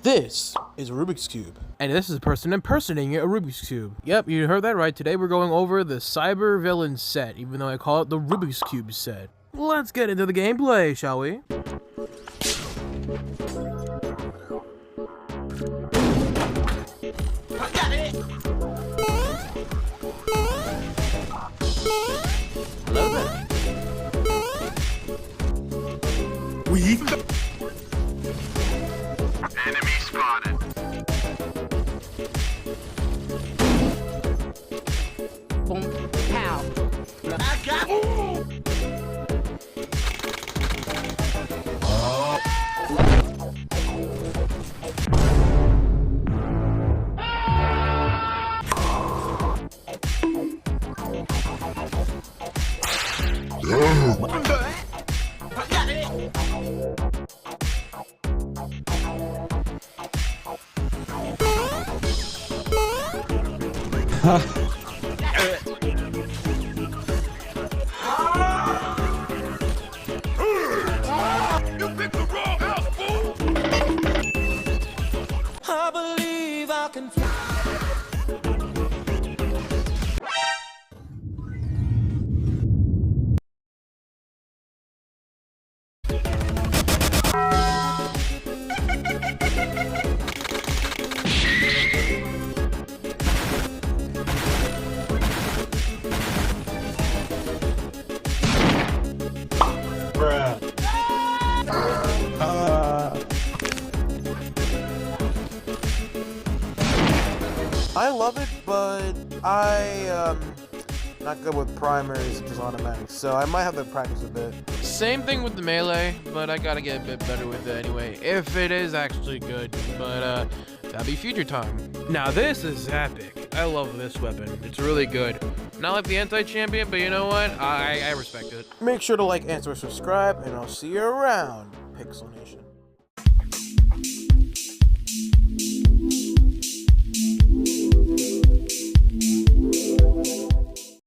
This is a Rubik's Cube. And this is a person impersonating a Rubik's Cube. Yep, you heard that right. Today we're going over the Cyber Villain set, even though I call it the Rubik's Cube set. Let's get into the gameplay, shall we? I got it! Hello there. Enemy spotted. Boom. Pow. I got I believe I can fly. I love it, but not good with primaries and just automatics, so I might have to practice a bit. Same thing with the melee, but I gotta get a bit better with it anyway, if it is actually good, but that'll be future time. Now this is epic. I love this weapon. It's really good. Not like the anti-champion, but you know what? I respect it. Make sure to like and subscribe, and I'll see you around, Pixel Nation.